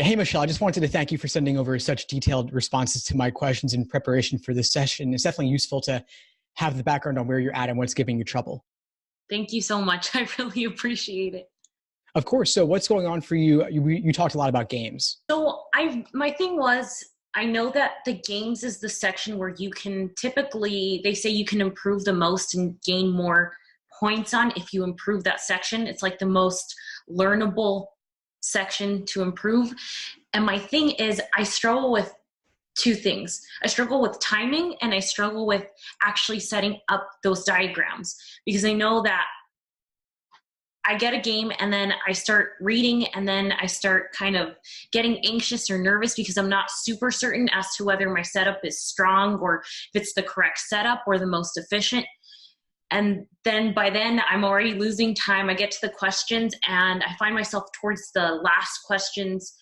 Hey, Michelle, I just wanted to thank you for sending over such detailed responses to my questions in preparation for this session. It's definitely useful to have the background on where you're at and what's giving you trouble. Thank you so much. I really appreciate it. Of course. So what's going on for you? You talked a lot about games. So my thing was, I know that the games is the section where you can typically, they say you can improve the most and gain more points on if you improve that section. It's like the most learnable section to improve. And my thing is, I struggle with two things. I struggle with timing and I struggle with actually setting up those diagrams, because I know that I get a game and then I start reading and then I start kind of getting anxious or nervous because I'm not super certain as to whether my setup is strong or if it's the correct setup or the most efficient. And then by then I'm already losing time. I get to the questions and I find myself towards the last questions.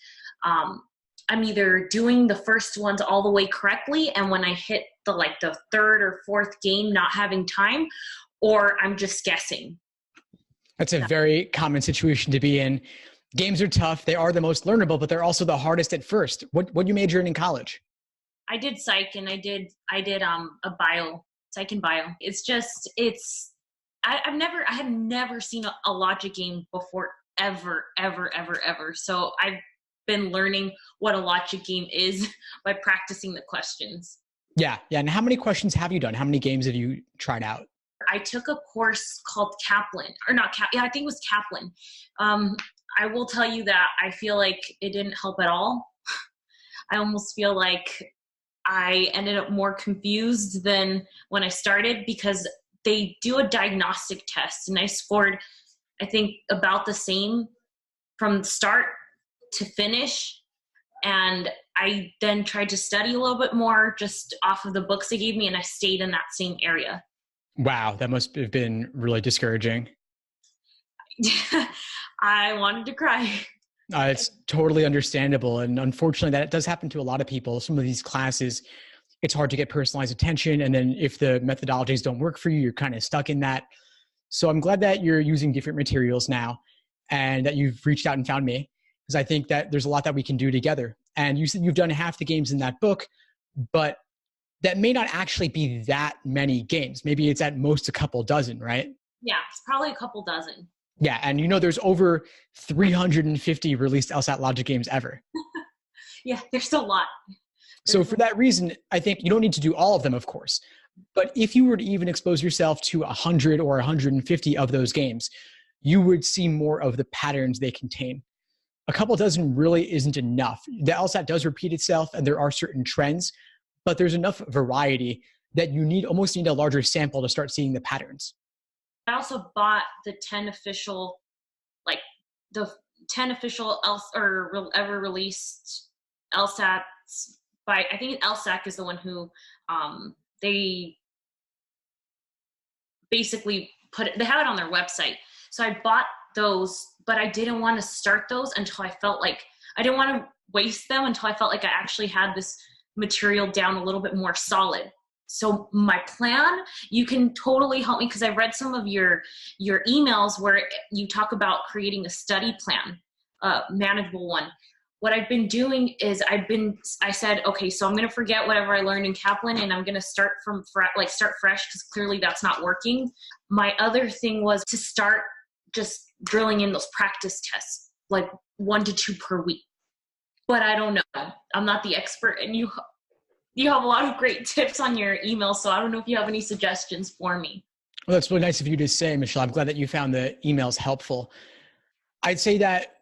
I'm either doing the first ones all the way correctly, and when I hit the third or fourth game, not having time, or I'm just guessing. That's a very common situation to be in. Games are tough. They are the most learnable, but they're also the hardest at first. What you majored in college? I did psych and I did psych and bio. I had never seen a logic game before, ever. So I've been learning what a logic game is by practicing the questions. Yeah. And how many questions have you done? How many games have you tried out? I took a course called Kaplan, or not Kaplan. Yeah, I think it was Kaplan. I will tell you that I feel like it didn't help at all. I almost feel like I ended up more confused than when I started, because they do a diagnostic test and I scored, I think, about the same from start to finish. And I then tried to study a little bit more just off of the books they gave me, and I stayed in that same area. Wow, that must have been really discouraging. I wanted to cry. It's totally understandable. And unfortunately, that does happen to a lot of people. Some of these classes, it's hard to get personalized attention. And then if the methodologies don't work for you, you're kind of stuck in that. So I'm glad that you're using different materials now and that you've reached out and found me, because I think that there's a lot that we can do together. And you said you've done half the games in that book, but that may not actually be that many games. Maybe it's at most a couple dozen, right? Yeah, it's probably a couple dozen. Yeah, and there's over 350 released LSAT logic games ever. Yeah, there's a lot. So for that reason, I think you don't need to do all of them, of course. But if you were to even expose yourself to 100 or 150 of those games, you would see more of the patterns they contain. A couple dozen really isn't enough. The LSAT does repeat itself and there are certain trends, but there's enough variety that you almost need a larger sample to start seeing the patterns. I also bought the 10 official ever released LSATs by, I think LSAT is the one who they basically they have it on their website. So I bought those, but I didn't want to start those until I felt like, I didn't want to waste them until I felt like I actually had this material down a little bit more solid. So my plan, you can totally help me, because I read some of your emails where you talk about creating a study plan, manageable one. What I've been doing is I said, okay, so I'm going to forget whatever I learned in Kaplan and I'm going to start start fresh, because clearly that's not working. My other thing was to start just drilling in those practice tests, like 1 to 2 per week. But I don't know. I'm not the expert, and you have a lot of great tips on your email, so I don't know if you have any suggestions for me. Well, that's really nice of you to say, Michelle. I'm glad that you found the emails helpful. I'd say that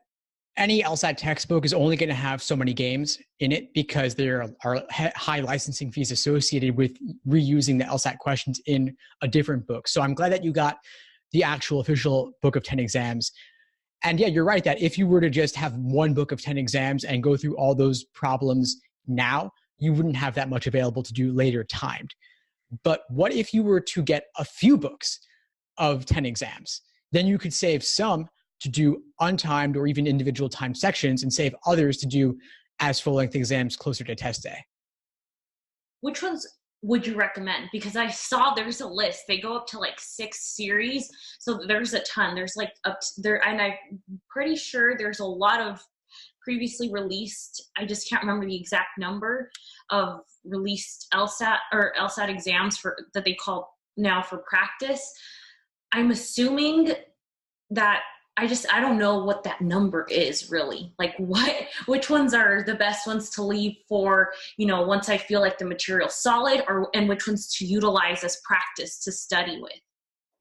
any LSAT textbook is only going to have so many games in it, because there are high licensing fees associated with reusing the LSAT questions in a different book. So I'm glad that you got the actual official book of 10 exams. And yeah, you're right that if you were to just have one book of 10 exams and go through all those problems now, you wouldn't have that much available to do later timed. But what if you were to get a few books of 10 exams? Then you could save some to do untimed or even individual timed sections and save others to do as full-length exams closer to test day. Which ones would you recommend? Because I saw there's a list. They go up to like 6 series. So there's a ton. There's like up there, and I'm pretty sure there's a lot of previously released, I just can't remember the exact number of released LSAT or LSAT exams that they call now for practice. I'm assuming that I don't know what that number is really. Like which ones are the best ones to leave for, once I feel like the material's solid, and which ones to utilize as practice to study with.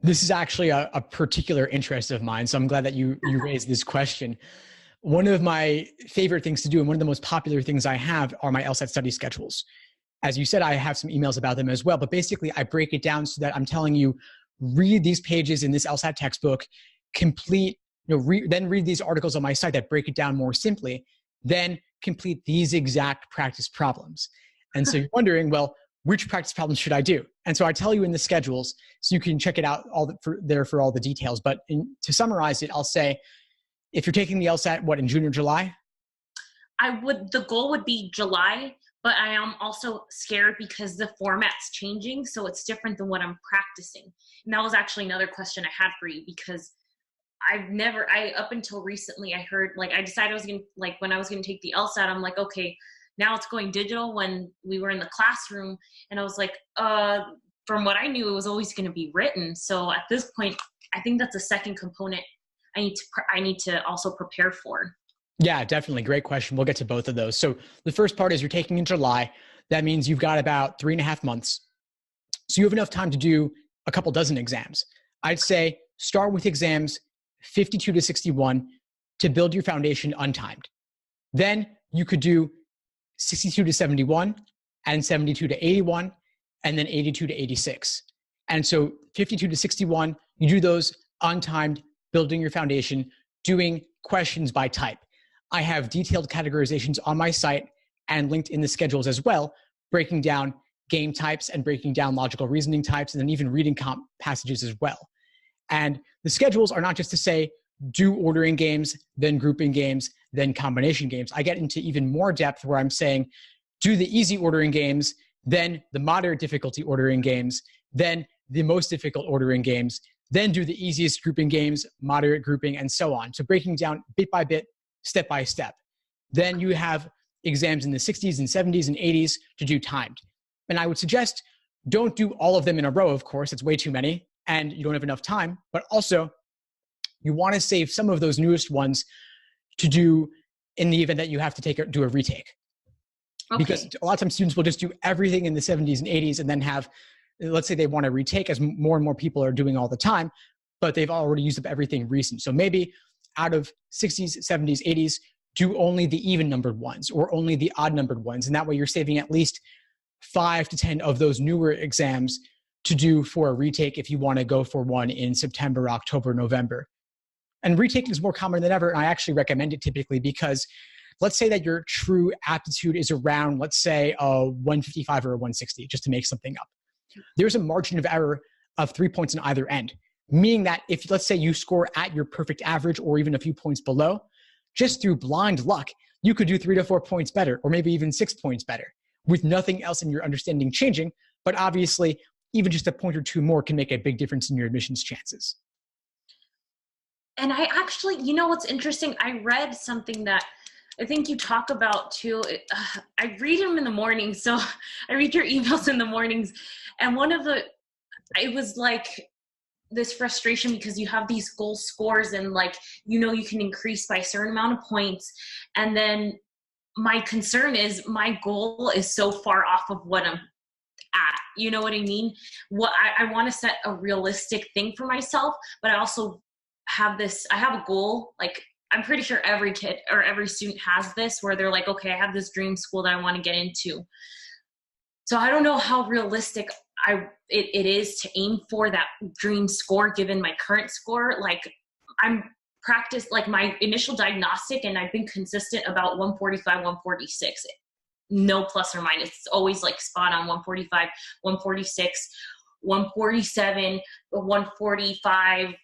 This is actually a particular interest of mine, so I'm glad that you raised this question. One of my favorite things to do, and one of the most popular things I have, are my LSAT study schedules. As you said, I have some emails about them as well, but basically I break it down so that I'm telling you, read these pages in this LSAT textbook, complete, then read these articles on my site that break it down more simply, then complete these exact practice problems. And so you're wondering, well, which practice problems should I do? And so I tell you in the schedules, so you can check it out for all the details. But to summarize it, I'll say, if you're taking the LSAT, in June or July? The goal would be July, but I am also scared because the format's changing, so it's different than what I'm practicing. And that was actually another question I had for you, because up until recently, I heard, I decided when I was going to take the LSAT, I'm like, okay, now it's going digital. When we were in the classroom, and I was like, from what I knew, it was always going to be written. So at this point, I think that's a second component I need to also prepare for. Yeah, definitely. Great question. We'll get to both of those. So the first part is you're taking in July. That means you've got about 3.5 months. So you have enough time to do a couple dozen exams. I'd say start with exams 52 to 61 to build your foundation untimed. Then you could do 62 to 71 and 72 to 81 and then 82 to 86. And so 52 to 61, you do those untimed, building your foundation, doing questions by type. I have detailed categorizations on my site and linked in the schedules as well, breaking down game types and breaking down logical reasoning types, and then even reading passages as well. And the schedules are not just to say, do ordering games, then grouping games, then combination games. I get into even more depth where I'm saying, do the easy ordering games, then the moderate difficulty ordering games, then the most difficult ordering games, then do the easiest grouping games, moderate grouping, and so on. So breaking down bit by bit, step by step. Then you have exams in the 60s and 70s and 80s to do timed. And I would suggest don't do all of them in a row, of course. It's way too many, and you don't have enough time. But also, you want to save some of those newest ones to do in the event that you have to do a retake. Okay. Because a lot of times students will just do everything in the 70s and 80s and then have, let's say they want to retake, as more and more people are doing all the time, but they've already used up everything recent. So maybe out of 60s, 70s, 80s, do only the even numbered ones or only the odd numbered ones. And that way you're saving at least 5 to 10 of those newer exams to do for a retake if you want to go for one in September, October, November. And retaking is more common than ever. And I actually recommend it typically because let's say that your true aptitude is around, let's say, a 155 or a 160, just to make something up. There's a margin of error of 3 points on either end, meaning that if, let's say, you score at your perfect average or even a few points below, just through blind luck, you could do 3 to 4 points better, or maybe even 6 points better, with nothing else in your understanding changing. But obviously, even just a point or two more can make a big difference in your admissions chances. And I actually, what's interesting? I read something that I think you talk about too. I read them in the morning. So I read your emails in the mornings. And it was like this frustration because you have these goal scores and you can increase by a certain amount of points. And then my concern is my goal is so far off of what I'm at. You know what I mean? I want to set a realistic thing for myself, but I also have a goal. I'm pretty sure every kid or every student has this where they're like, okay, I have this dream school that I want to get into. So I don't know how realistic it is to aim for that dream score given my current score. I'm practiced my initial diagnostic and I've been consistent about 145, 146. No plus or minus. It's always spot on 145, 146, 147, 145,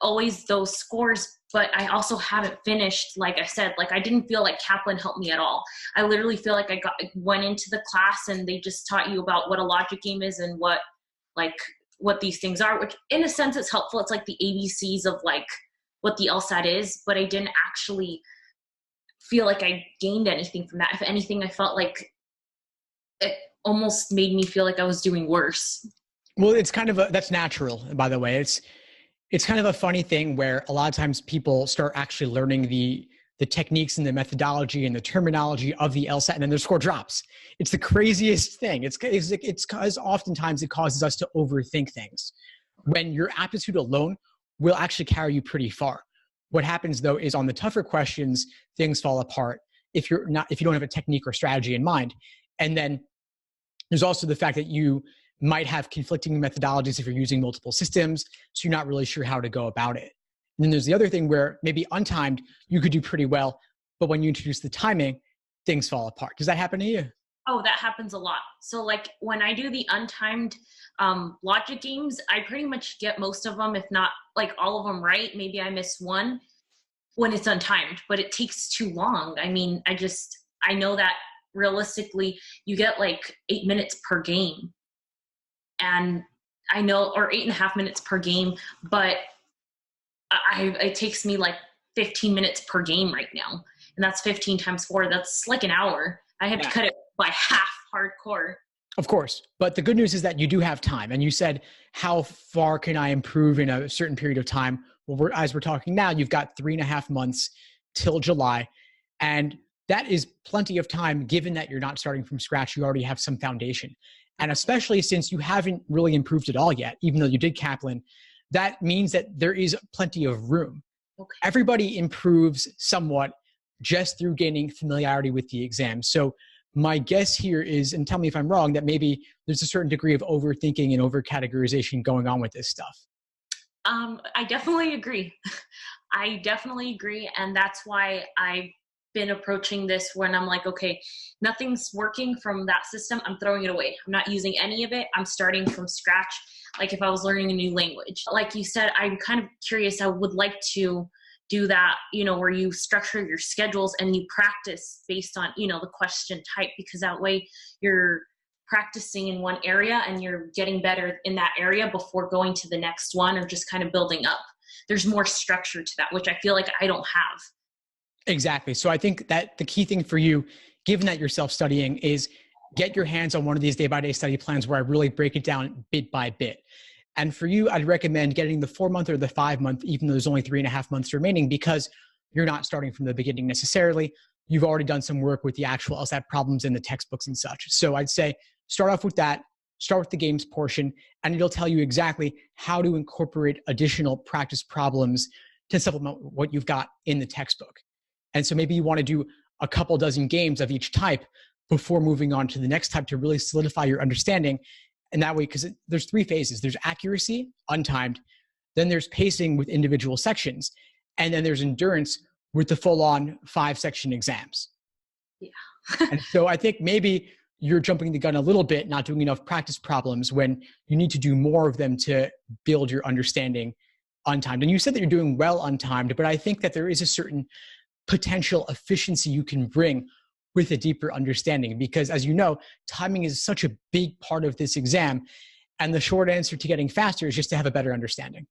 always those scores. But I also haven't finished, like I said, I didn't feel like Kaplan helped me at all. I literally feel like I went into the class and they just taught you about what a logic game is and what these things are, which in a sense is helpful. It's like the ABCs of what the LSAT is, but I didn't actually feel like I gained anything from that. If anything, I felt like it almost made me feel like I was doing worse. Well, it's kind of that's natural, by the way. It's kind of a funny thing where a lot of times people start actually learning the techniques and the methodology and the terminology of the LSAT, and then their score drops. It's the craziest thing. It's because oftentimes it causes us to overthink things, when your aptitude alone will actually carry you pretty far. What happens though is on the tougher questions, things fall apart if you don't have a technique or strategy in mind. And then there's also the fact that you might have conflicting methodologies if you're using multiple systems, so you're not really sure how to go about it. And then there's the other thing where maybe untimed, you could do pretty well, but when you introduce the timing, things fall apart. Does that happen to you? Oh, that happens a lot. So like when I do the untimed logic games, I pretty much get most of them, if not like all of them right. Maybe I miss one when it's untimed, but it takes too long. I mean, I know that realistically you get like 8 minutes per game. And I know, or 8.5 minutes per game, but it takes me like 15 minutes per game right now. And that's 15 times 4. That's like an hour. I have to cut it by half hardcore. Of course. But the good news is that you do have time. And you said, how far can I improve in a certain period of time? Well, as we're talking now, you've got 3.5 months till July. And that is plenty of time, given that you're not starting from scratch. You already have some foundation. And especially since you haven't really improved at all yet, even though you did Kaplan, that means that there is plenty of room. Okay. Everybody improves somewhat just through gaining familiarity with the exam. So my guess here is, and tell me if I'm wrong, that maybe there's a certain degree of overthinking and overcategorization going on with this stuff. I definitely agree. I definitely agree. And that's why I've been approaching this when I'm like, okay, nothing's working from that system. I'm throwing it away. I'm not using any of it. I'm starting from scratch. Like if I was learning a new language, like you said, I'm kind of curious. I would like to do that, where you structure your schedules and you practice based on, the question type, because that way you're practicing in one area and you're getting better in that area before going to the next one, or just kind of building up. There's more structure to that, which I feel like I don't have. Exactly. So I think that the key thing for you, given that you're self-studying, is get your hands on one of these day-by-day study plans where I really break it down bit by bit. And for you, I'd recommend getting the 4-month or the 5-month, even though there's only 3.5 months remaining, because you're not starting from the beginning necessarily. You've already done some work with the actual LSAT problems in the textbooks and such. So I'd say start off with that, start with the games portion, and it'll tell you exactly how to incorporate additional practice problems to supplement what you've got in the textbook. And so maybe you want to do a couple dozen games of each type before moving on to the next type to really solidify your understanding. And that way, because there's 3 phases. There's accuracy, untimed. Then there's pacing with individual sections. And then there's endurance with the full-on 5-section exams. Yeah. And so I think maybe you're jumping the gun a little bit, not doing enough practice problems when you need to do more of them to build your understanding untimed. And you said that you're doing well untimed, but I think that there is a certain potential efficiency you can bring with a deeper understanding, because as you know, timing is such a big part of this exam. And the short answer to getting faster is just to have a better understanding.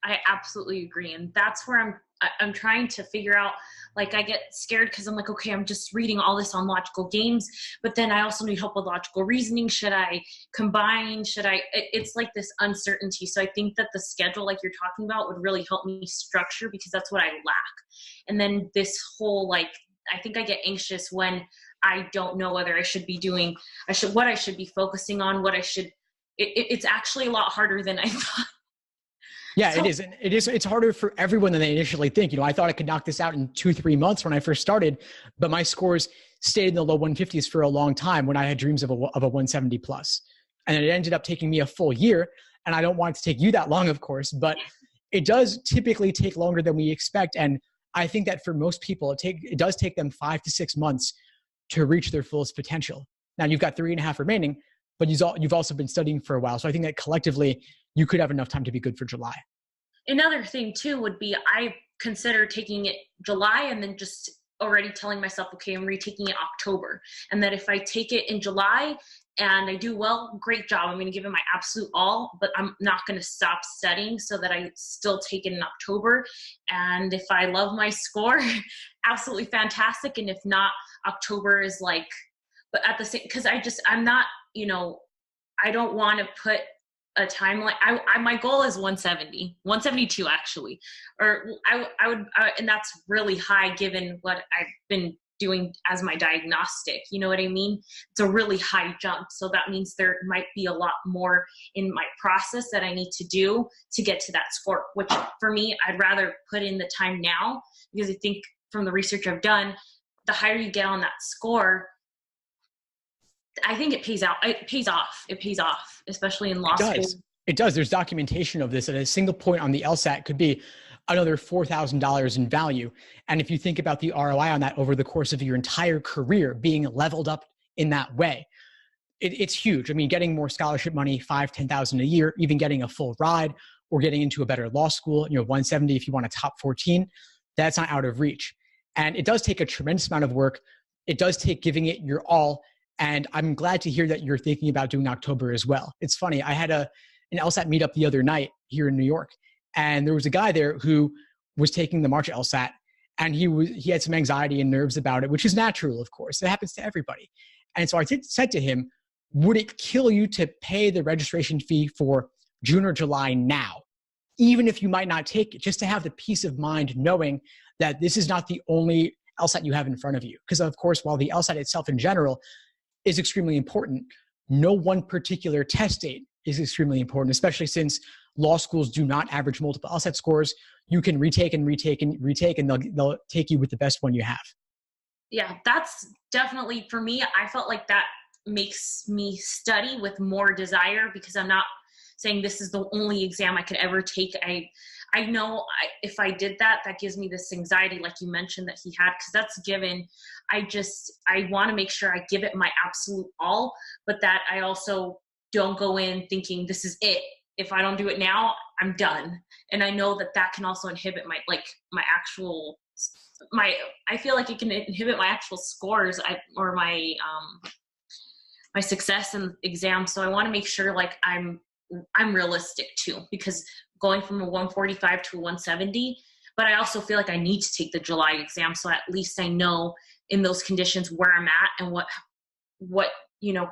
I absolutely agree. And that's where I'm trying to figure out, like I get scared because I'm like, okay, I'm just reading all this on logical games, but then I also need help with logical reasoning. Should I combine? It's like this uncertainty. So I think that the schedule, like you're talking about, would really help me structure, because that's what I lack. And then this whole, I think I get anxious when I don't know whether I should be doing, what I should be focusing on, it's actually a lot harder than I thought. Yeah, it is. And it's harder for everyone than they initially think. I thought I could knock this out in 2-3 months when I first started, but my scores stayed in the low 150s for a long time when I had dreams of a 170 plus. And it ended up taking me a full year. And I don't want it to take you that long, of course, but it does typically take longer than we expect. And I think that for most people, it does take them 5 to 6 months to reach their fullest potential. Now you've got 3.5 remaining, but you've also been studying for a while. So I think that collectively you could have enough time to be good for July. Another thing too would be, I consider taking it July and then just already telling myself, okay, I'm retaking it October. And that if I take it in July and I do well, great job. I'm going to give it my absolute all, but I'm not going to stop studying so that I still take it in October. And if I love my score, absolutely fantastic. And if not, October is like, but at the same, because I'm not, I don't want to put a timeline. My goal is 172 actually, or I would, and that's really high given what I've been doing as my diagnostic. You know what I mean? It's a really high jump. So that means there might be a lot more in my process that I need to do to get to that score, which for me, I'd rather put in the time now, because I think from the research I've done, the higher you get on that score, I think it pays off, especially in law school. It does. There's documentation of this, and a single point on the LSAT could be another $4,000 in value. And if you think about the ROI on that over the course of your entire career being leveled up in that way, it's huge. I mean, getting more scholarship money, $5,000, $10,000 a year, even getting a full ride or getting into a better law school, 170 if you want a top 14, that's not out of reach. And it does take a tremendous amount of work. It does take giving it your all. And I'm glad to hear that you're thinking about doing October as well. It's funny. I had an LSAT meetup the other night here in New York, and there was a guy there who was taking the March LSAT, and he had some anxiety and nerves about it, which is natural, of course. It happens to everybody. And so I said to him, would it kill you to pay the registration fee for June or July now, even if you might not take it, just to have the peace of mind knowing that this is not the only LSAT you have in front of you? Because, of course, while the LSAT itself in general is extremely important, no one particular test date is extremely important, especially since law schools do not average multiple LSAT scores. You can retake and retake and retake, and they'll take you with the best one you have. Yeah, that's definitely, for me, I felt like that makes me study with more desire, because I'm not saying this is the only exam I could ever take. I know if I did that, that gives me this anxiety, like you mentioned, that he had, because that's given. I want to make sure I give it my absolute all, but that I also don't go in thinking this is it. If I don't do it now, I'm done. And I know that can also inhibit I feel like it can inhibit my actual scores or my success in exams. So I want to make sure like I'm realistic too, because going from a 145 to a 170, but I also feel like I need to take the July exam. So at least I know in those conditions where I'm at and what,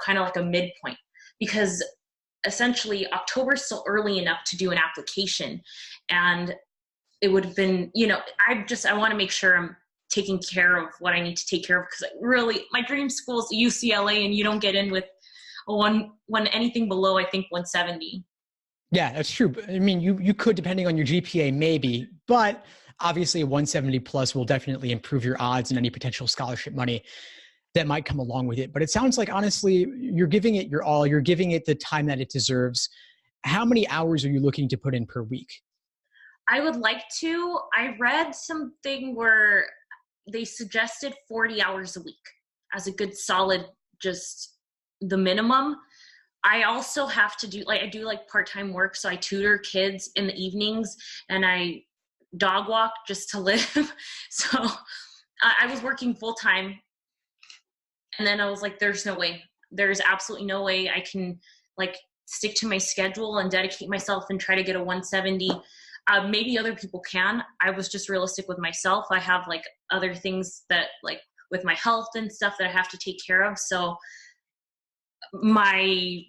kind of like a midpoint, because essentially October is still early enough to do an application. And it would have been, I want to make sure I'm taking care of what I need to take care of. Because really my dream school is UCLA, and you don't get in with when anything below, I think 170. Yeah, that's true. I mean, you could, depending on your GPA, maybe, but obviously a 170 plus will definitely improve your odds and any potential scholarship money that might come along with it. But it sounds like, honestly, you're giving it your all. You're giving it the time that it deserves. How many hours are you looking to put in per week? I would like to. I read something where they suggested 40 hours a week as a good solid, just the minimum. I also have to do I do part-time work. So I tutor kids in the evenings and I dog walk just to live. So I was working full-time, and then I was like, there's no way. There's absolutely no way I can stick to my schedule and dedicate myself and try to get a 170. Maybe other people can. I was just realistic with myself. I have other things that with my health and stuff that I have to take care of. So my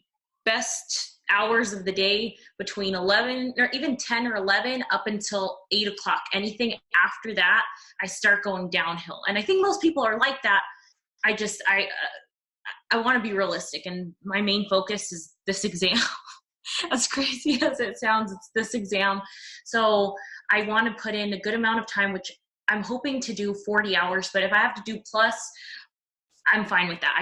best hours of the day between 11 or even 10 or 11 up until 8 o'clock. Anything after that, I start going downhill. And I think most people are like that. I want to be realistic, and my main focus is this exam. As crazy as it sounds, it's this exam. So I want to put in a good amount of time, which I'm hoping to do 40 hours. But if I have to do plus, I'm fine with that.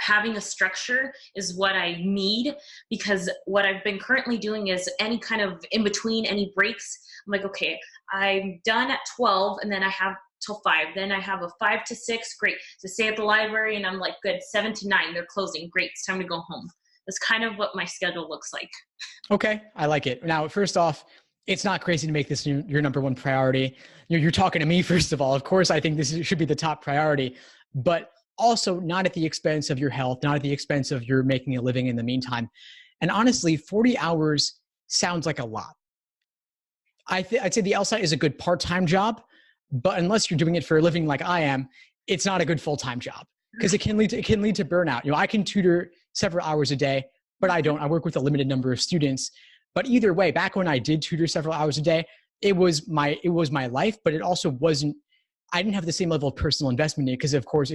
Having a structure is what I need, because what I've been currently doing is any kind of in between, any breaks. I'm like, okay, I'm done at 12 and then I have till 5. Then I have a 5 to 6. Great. So stay at the library, and I'm like, good. 7 to 9, they're closing. Great. It's time to go home. That's kind of what my schedule looks like. Okay. I like it. Now, first off, It's not crazy to make this your number one priority. You're talking to me, first of all. Of course, I think this should be the top priority, but also not at the expense of your health, not at the expense of your making a living in the meantime. And honestly, 40 hours sounds like a lot. I'd say the LSAT is a good part-time job, but unless you're doing it for a living like I am, it's not a good full-time job because it can lead to burnout. I can tutor several hours a day, but I don't. I work with a limited number of students. But either way, back when I did tutor several hours a day, it was my life, but it also wasn't. I didn't have the same level of personal investment in it because, of course,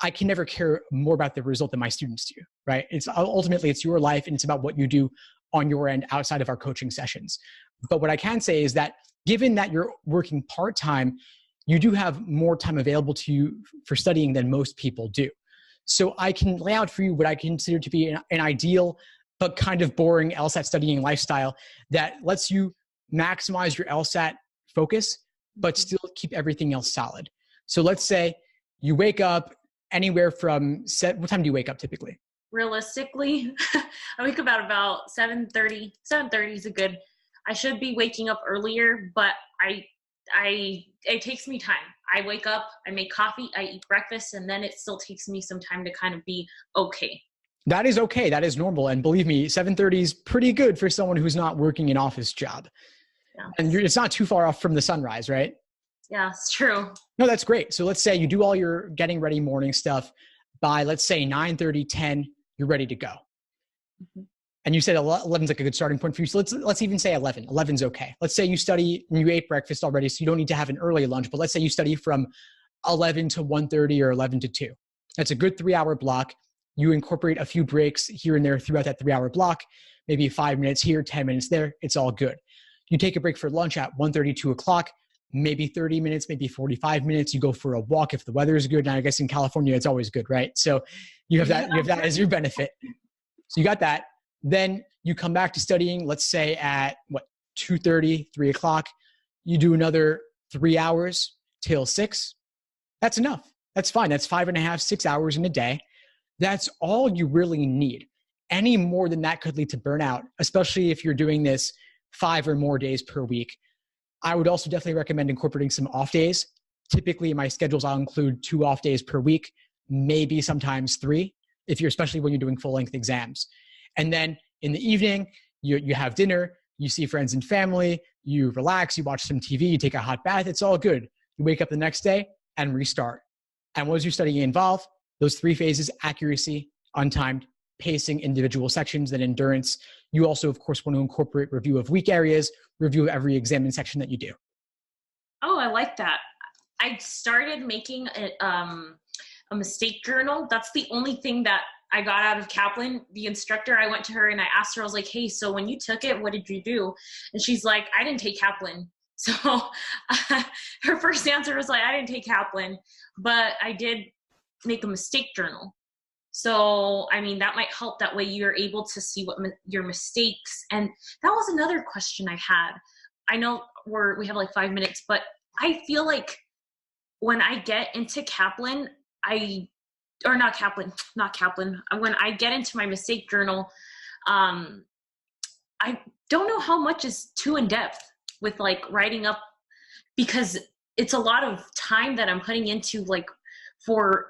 I can never care more about the result than my students do, right? Ultimately it's your life and it's about what you do on your end outside of our coaching sessions. But what I can say is that given that you're working part-time, you do have more time available to you for studying than most people do. So I can lay out for you what I consider to be an ideal but kind of boring LSAT studying lifestyle that lets you maximize your LSAT focus, but still keep everything else solid. So let's say you wake up anywhere from what time do you wake up typically? Realistically, I wake up at about 7:30. 7:30 is I should be waking up earlier, but it takes me time. I wake up, I make coffee, I eat breakfast, and then it still takes me some time to kind of be okay. That is okay. That is normal. And believe me, 7:30 is pretty good for someone who's not working an office job. Yeah. And it's not too far off from the sunrise, right? Yeah, it's true. No, that's great. So let's say you do all your getting ready morning stuff by, let's say 9:30, 10, you're ready to go. Mm-hmm. And you said 11's like a good starting point for you. So let's even say 11. 11's okay. Let's say you study and you ate breakfast already, so you don't need to have an early lunch. But let's say you study from 11 to 1:30 or 11 to 2. That's a good 3-hour block. You incorporate a few breaks here and there throughout that 3-hour block, maybe 5 minutes here, 10 minutes there. It's all good. You take a break for lunch at 1:30, 2 o'clock, maybe 30 minutes, maybe 45 minutes. You go for a walk if the weather is good. And I guess in California, it's always good, right? So you have that as your benefit. So you got that. Then you come back to studying, let's say at 2:30, 3 o'clock. You do another 3 hours till 6. That's enough. That's fine. That's 5.5, 6 hours in a day. That's all you really need. Any more than that could lead to burnout, especially if you're doing this 5 or more days per week. I would also definitely recommend incorporating some off days. Typically in my schedules, I'll include 2 off days per week, maybe sometimes 3, especially when you're doing full length exams. And then in the evening, you have dinner, you see friends and family, you relax, you watch some TV, you take a hot bath. It's all good. You wake up the next day and restart. And what does your studying involve? Those 3 phases: accuracy, untimed, pacing, individual sections, and endurance. You also, of course, want to incorporate review of weak areas, review of every exam and section that you do. Oh, I like that. I started making a mistake journal. That's the only thing that I got out of Kaplan. The instructor, I went to her and I asked her, I was like, hey, so when you took it, what did you do? And she's like, I didn't take Kaplan. So her first answer was like, I didn't take Kaplan, but I did make a mistake journal. So, I mean, that might help. That way you're able to see what your mistakes. And that was another question I had. I know we have like 5 minutes, but I feel like when I get into Kaplan, when I get into my mistake journal, I don't know how much is too in depth with like writing up, because it's a lot of time that I'm putting into like for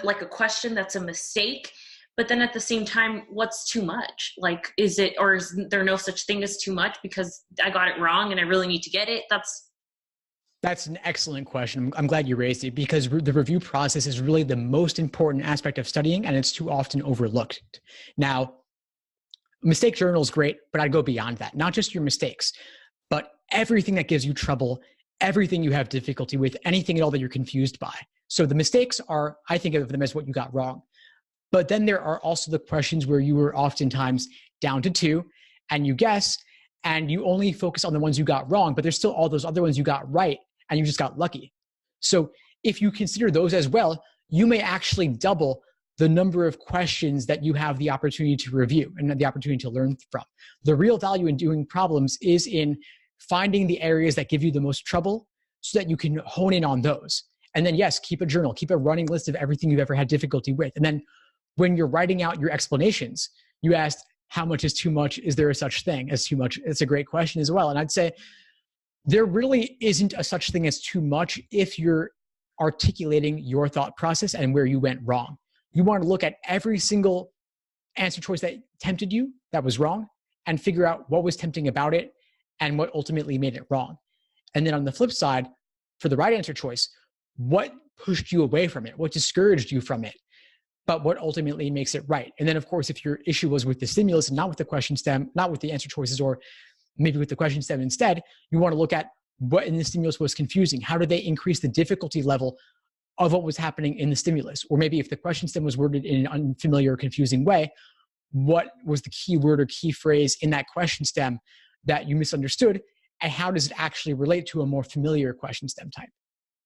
like a question that's a mistake. But then at the same time, what's too much? Like, is there no such thing as too much because I got it wrong and I really need to get it? That's an excellent question. I'm glad you raised it, because the review process is really the most important aspect of studying, and it's too often overlooked. Now, mistake journal is great, but I'd go beyond that. Not just your mistakes, but everything that gives you trouble, everything you have difficulty with, anything at all that you're confused by. So the mistakes I think of them as what you got wrong. But then there are also the questions where you were oftentimes down to 2 and you guess, and you only focus on the ones you got wrong, but there's still all those other ones you got right and you just got lucky. So if you consider those as well, you may actually double the number of questions that you have the opportunity to review and the opportunity to learn from. The real value in doing problems is in finding the areas that give you the most trouble so that you can hone in on those. And then, yes, keep a journal, keep a running list of everything you've ever had difficulty with. And then when you're writing out your explanations, you ask, how much is too much? Is there a such thing as too much? It's a great question as well. And I'd say there really isn't a such thing as too much if you're articulating your thought process and where you went wrong. You want to look at every single answer choice that tempted you that was wrong and figure out what was tempting about it and what ultimately made it wrong. And then on the flip side, for the right answer choice, what pushed you away from it? What discouraged you from it? But what ultimately makes it right? And then, of course, if your issue was with the stimulus and not with the question stem, not with the answer choices, or maybe with the question stem instead, you want to look at what in the stimulus was confusing. How did they increase the difficulty level of what was happening in the stimulus? Or maybe if the question stem was worded in an unfamiliar or confusing way, what was the key word or key phrase in that question stem that you misunderstood? And how does it actually relate to a more familiar question stem type?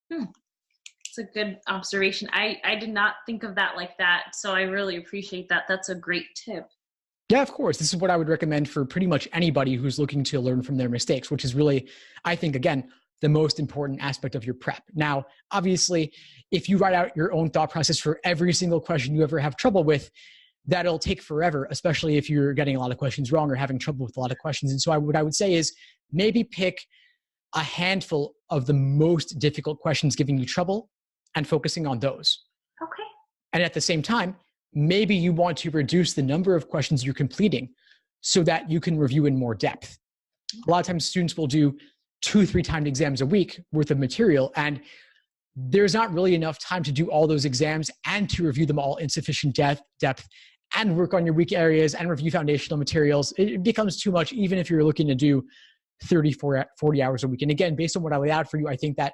It's a good observation. I did not think of that like that. So I really appreciate that. That's a great tip. Yeah, of course. This is what I would recommend for pretty much anybody who's looking to learn from their mistakes, which is really, I think, again, the most important aspect of your prep. Now, obviously, if you write out your own thought process for every single question you ever have trouble with, that'll take forever, especially if you're getting a lot of questions wrong or having trouble with a lot of questions. And so what I would say is maybe pick a handful of the most difficult questions giving you trouble and focusing on those. Okay. And at the same time, maybe you want to reduce the number of questions you're completing so that you can review in more depth. A lot of times students will do 2-3 timed exams a week worth of material, and there's not really enough time to do all those exams and to review them all in sufficient depth and work on your weak areas and review foundational materials. It becomes too much, even if you're looking to do 40 hours a week. And again, based on what I laid out for you, I think that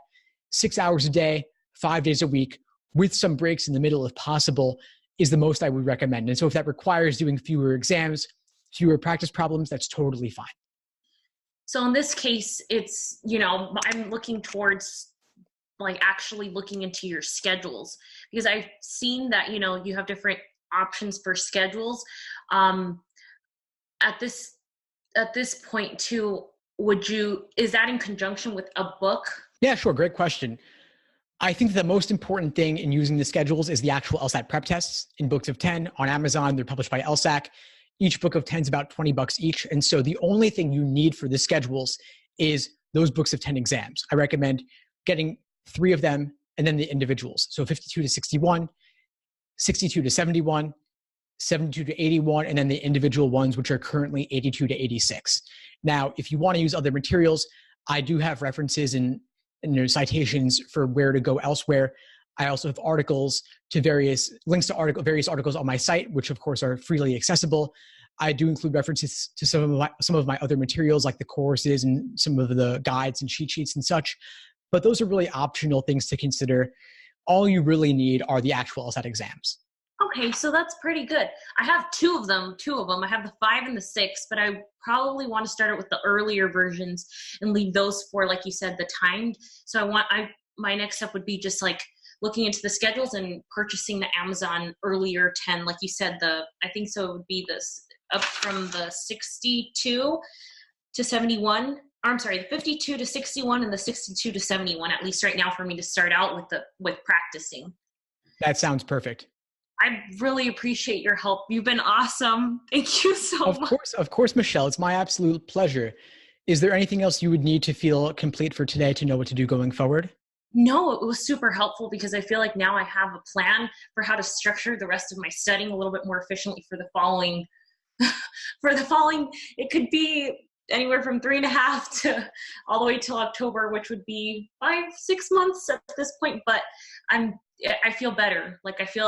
6 hours a day, 5 days a week, with some breaks in the middle if possible, is the most I would recommend. And so if that requires doing fewer exams, fewer practice problems, that's totally fine. So in this case, it's, I'm looking towards like actually looking into your schedules, because I've seen that, you have different options for schedules. At this point too, is that in conjunction with a book? Yeah, sure. Great question. I think the most important thing in using the schedules is the actual LSAT prep tests in books of 10 on Amazon. They're published by LSAC. Each book of 10 is about $20 each. And so the only thing you need for the schedules is those books of 10 exams. I recommend getting 3 of them and then the individuals. So 52 to 61, 62 to 71, 72 to 81, and then the individual ones, which are currently 82 to 86. Now, if you want to use other materials, I do have references and citations for where to go elsewhere. I also have articles to various articles on my site, which of course are freely accessible. I do include references to some of my other materials, like the courses and some of the guides and cheat sheets and such. But those are really optional things to consider. All you really need are the actual LSAT exams. Okay, so that's pretty good. I have two of them. I have the 5 and the 6, but I probably want to start it with the earlier versions and leave those for, like you said, the timed. So my next step would be just like looking into the schedules and purchasing the Amazon earlier 10, like you said. I think so it would be this up from the 62 to 71. Or I'm sorry, the 52 to 61 and the 62 to 71, at least right now, for me to start out with practicing. That sounds perfect. I really appreciate your help. You've been awesome. Thank you so much. Of course, Michelle. It's my absolute pleasure. Is there anything else you would need to feel complete for today to know what to do going forward? No, it was super helpful, because I feel like now I have a plan for how to structure the rest of my studying a little bit more efficiently for the following. It could be anywhere from 3.5 to all the way till October, which would be 5-6 months at this point. But I feel better. Like I feel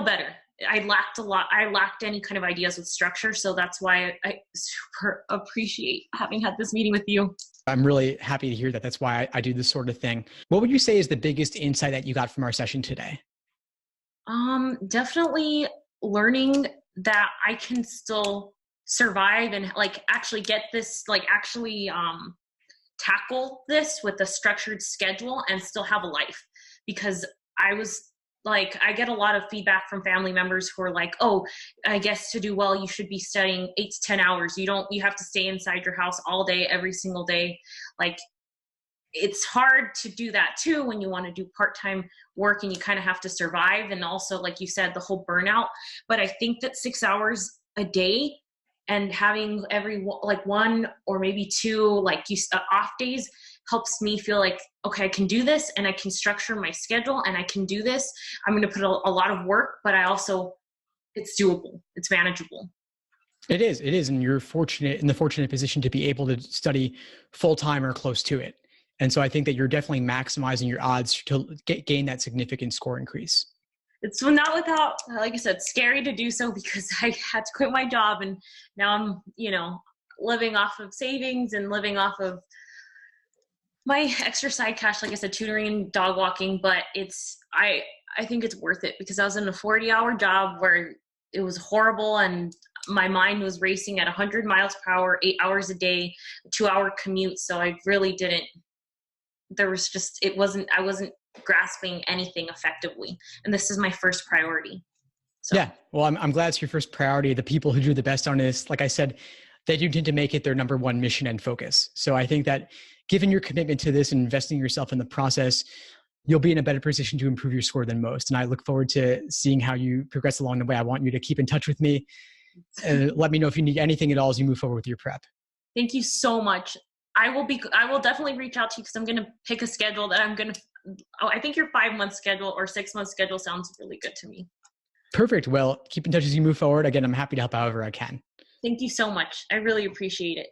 better. I lacked a lot. I lacked any kind of ideas with structure. So that's why I super appreciate having had this meeting with you. I'm really happy to hear that. That's why I do this sort of thing. What would you say is the biggest insight that you got from our session today? Definitely learning that I can still survive and like actually get this, like actually tackle this with a structured schedule and still have a life. Because I get a lot of feedback from family members who are like, oh, I guess to do well, you should be studying 8 to 10 hours. You have to stay inside your house all day, every single day. Like it's hard to do that too when you want to do part-time work and you kind of have to survive. And also, like you said, the whole burnout. But I think that 6 hours a day and having every like one or maybe two off days helps me feel like, okay, I can do this and I can structure my schedule and I can do this. I'm going to put a lot of work, but it's doable. It's manageable. It is. And you're in the fortunate position to be able to study full-time or close to it. And so I think that you're definitely maximizing your odds to gain that significant score increase. It's not without, like I said, scary to do so because I had to quit my job and now I'm, living off of savings and living off of my extra side cash, like I said, tutoring and dog walking. But I think it's worth it because I was in a 40-hour job where it was horrible and my mind was racing at 100 miles per hour, 8 hours a day, a 2-hour commute. So I really didn't, I wasn't grasping anything effectively. And this is my first priority. So. Yeah. Well, I'm glad it's your first priority. The people who do the best on this, like I said, they do tend to make it their number one mission and focus. So I think that given your commitment to this and investing yourself in the process, you'll be in a better position to improve your score than most. And I look forward to seeing how you progress along the way. I want you to keep in touch with me and let me know if you need anything at all as you move forward with your prep. Thank you so much. I will definitely reach out to you because I'm going to pick a schedule that I think your 5-month schedule or 6-month schedule sounds really good to me. Perfect. Well, keep in touch as you move forward. Again, I'm happy to help however I can. Thank you so much. I really appreciate it.